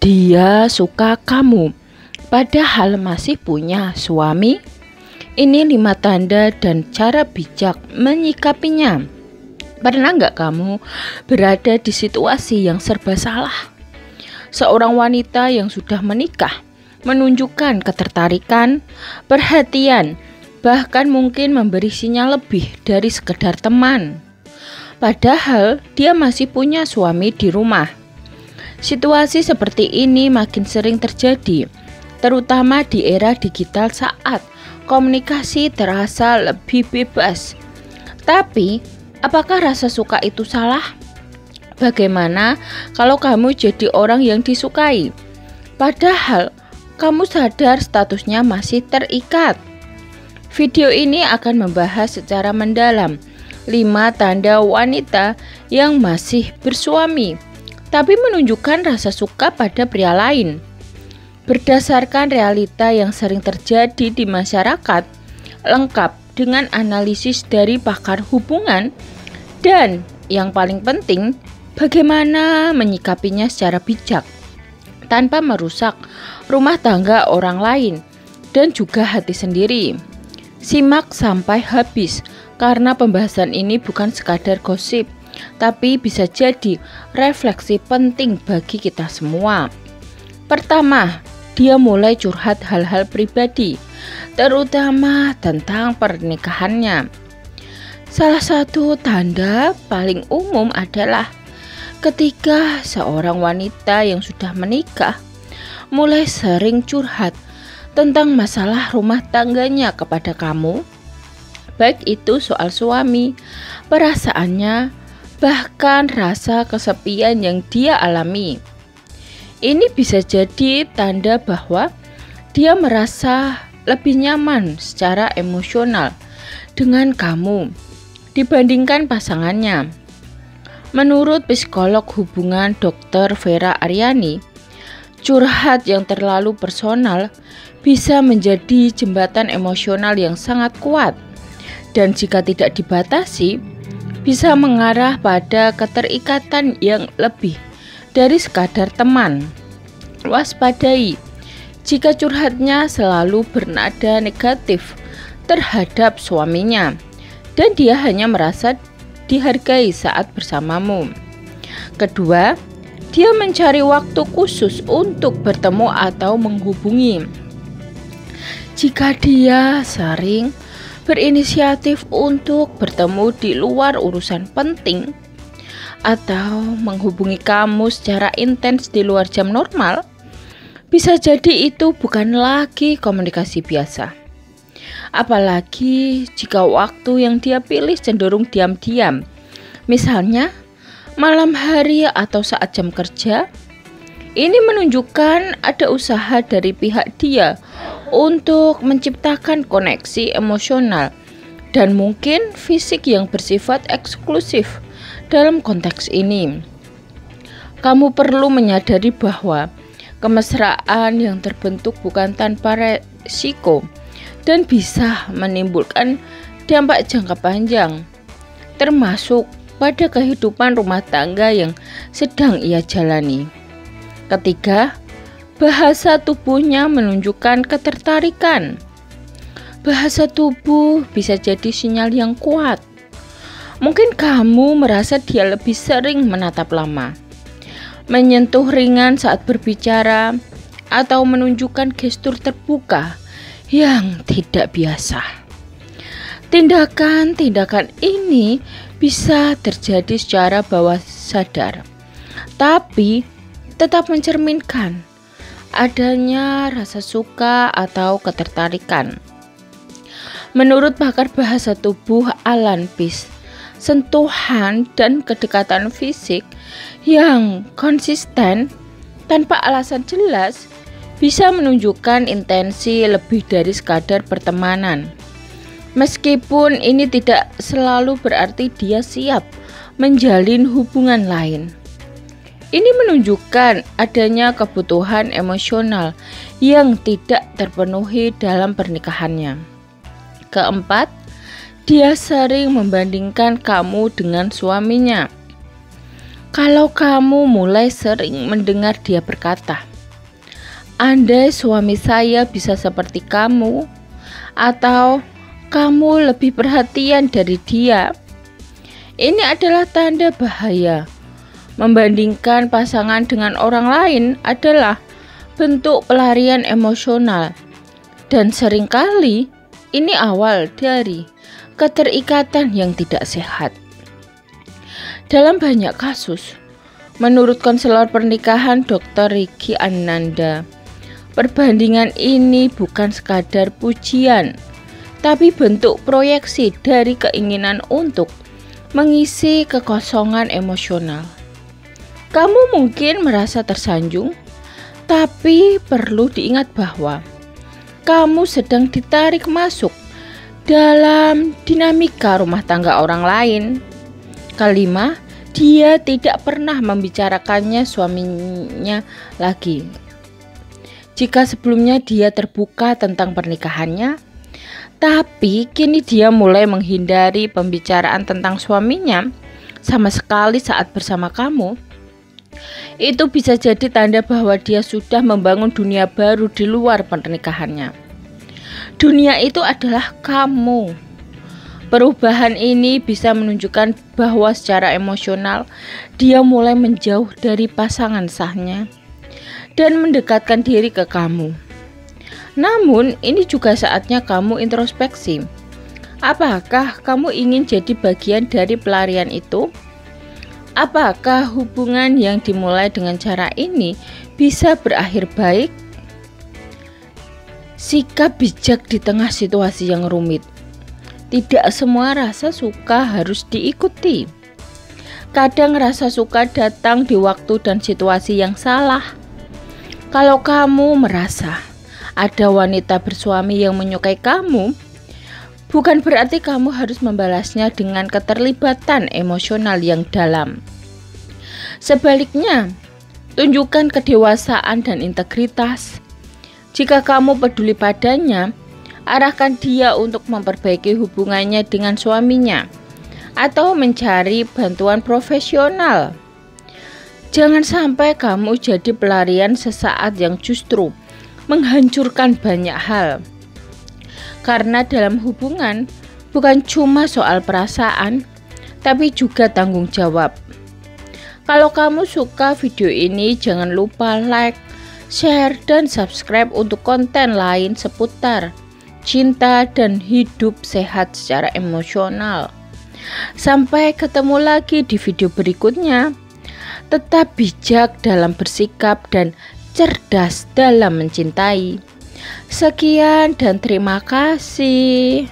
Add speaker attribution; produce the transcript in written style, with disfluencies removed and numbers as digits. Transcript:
Speaker 1: Dia suka kamu, padahal masih punya suami. Ini 5 tanda dan cara bijak menyikapinya. Pernah nggak kamu berada di situasi yang serba salah? Seorang wanita yang sudah menikah menunjukkan ketertarikan, perhatian, bahkan mungkin memberi sinyal lebih dari sekedar teman. Padahal dia masih punya suami di rumah. Situasi seperti ini makin sering terjadi, terutama di era digital saat komunikasi terasa lebih bebas. Tapi, apakah rasa suka itu salah? Bagaimana kalau kamu jadi orang yang disukai, padahal kamu sadar statusnya masih terikat? Video ini akan membahas secara mendalam 5 tanda wanita yang masih bersuami tapi menunjukkan rasa suka pada pria lain. Berdasarkan realita yang sering terjadi di masyarakat, lengkap dengan analisis dari pakar hubungan, dan yang paling penting, bagaimana menyikapinya secara bijak tanpa merusak rumah tangga orang lain dan juga hati sendiri. Simak sampai habis karena pembahasan ini bukan sekadar gosip, tapi bisa jadi refleksi penting bagi kita semua. Pertama, dia mulai curhat hal-hal pribadi, terutama tentang pernikahannya. Salah satu tanda paling umum adalah ketika seorang wanita yang sudah menikah mulai sering curhat tentang masalah rumah tangganya kepada kamu, baik itu soal suami, perasaannya, bahkan rasa kesepian yang dia alami. Ini bisa jadi tanda bahwa dia merasa lebih nyaman secara emosional dengan kamu dibandingkan pasangannya. Menurut psikolog hubungan Dr. Vera Aryani, curhat yang terlalu personal bisa menjadi jembatan emosional yang sangat kuat, dan jika tidak dibatasi, bisa mengarah pada keterikatan yang lebih dari sekadar teman. Waspadai jika curhatnya selalu bernada negatif terhadap suaminya dan dia hanya merasa dihargai saat bersamamu. Kedua, dia mencari waktu khusus untuk bertemu atau menghubungi. Jika dia sering berinisiatif untuk bertemu di luar urusan penting atau menghubungi kamu secara intens di luar jam normal, bisa jadi itu bukan lagi komunikasi biasa. Apalagi jika waktu yang dia pilih cenderung diam-diam, misalnya malam hari atau saat jam kerja. Ini menunjukkan ada usaha dari pihak dia untuk menciptakan koneksi emosional dan mungkin fisik yang bersifat eksklusif. Dalam konteks ini, kamu perlu menyadari bahwa kemesraan yang terbentuk bukan tanpa resiko dan bisa menimbulkan dampak jangka panjang, termasuk pada kehidupan rumah tangga yang sedang ia jalani. Ketiga, bahasa tubuhnya menunjukkan ketertarikan. Bahasa tubuh bisa jadi sinyal yang kuat. Mungkin kamu merasa dia lebih sering menatap lama, menyentuh ringan saat berbicara, atau menunjukkan gestur terbuka yang tidak biasa. Tindakan-tindakan ini bisa terjadi secara bawah sadar, tapi tetap mencerminkan adanya rasa suka atau ketertarikan. Menurut pakar bahasa tubuh Alan Peace, sentuhan dan kedekatan fisik yang konsisten tanpa alasan jelas bisa menunjukkan intensi lebih dari sekadar pertemanan. Meskipun ini tidak selalu berarti dia siap menjalin hubungan lain. Ini menunjukkan adanya kebutuhan emosional yang tidak terpenuhi dalam pernikahannya. Keempat, dia sering membandingkan kamu dengan suaminya. Kalau kamu mulai sering mendengar dia berkata, andai suami saya bisa seperti kamu, atau kamu lebih perhatian dari dia. Ini adalah tanda bahaya. Membandingkan pasangan dengan orang lain adalah bentuk pelarian emosional, dan seringkali ini awal dari keterikatan yang tidak sehat. Dalam banyak kasus, menurut konselor pernikahan Dr. Riki Ananda, perbandingan ini bukan sekadar pujian, tapi bentuk proyeksi dari keinginan untuk mengisi kekosongan emosional. Kamu mungkin merasa tersanjung, tapi perlu diingat bahwa kamu sedang ditarik masuk dalam dinamika rumah tangga orang lain. Kelima, dia tidak pernah membicarakannya suaminya lagi. Jika sebelumnya dia terbuka tentang pernikahannya, tapi kini dia mulai menghindari pembicaraan tentang suaminya sama sekali saat bersama kamu, itu bisa jadi tanda bahwa dia sudah membangun dunia baru di luar pernikahannya. Dunia itu adalah kamu. Perubahan ini bisa menunjukkan bahwa secara emosional dia mulai menjauh dari pasangan sahnya dan mendekatkan diri ke kamu. Namun, ini juga saatnya kamu introspeksi. Apakah kamu ingin jadi bagian dari pelarian itu? Apakah hubungan yang dimulai dengan cara ini bisa berakhir baik? Sikap bijak di tengah situasi yang rumit. Tidak semua rasa suka harus diikuti. Kadang rasa suka datang di waktu dan situasi yang salah. Kalau kamu merasa ada wanita bersuami yang menyukai kamu, bukan berarti kamu harus membalasnya dengan keterlibatan emosional yang dalam. Sebaliknya, tunjukkan kedewasaan dan integritas. Jika kamu peduli padanya, arahkan dia untuk memperbaiki hubungannya dengan suaminya atau mencari bantuan profesional. Jangan sampai kamu jadi pelarian sesaat yang justru menghancurkan banyak hal. Karena dalam hubungan bukan cuma soal perasaan, tapi juga tanggung jawab. Kalau kamu suka video ini, jangan lupa like, share, dan subscribe untuk konten lain seputar cinta dan hidup sehat secara emosional. Sampai ketemu lagi di video berikutnya. Tetap bijak dalam bersikap dan cerdas dalam mencintai. Sekian dan terima kasih.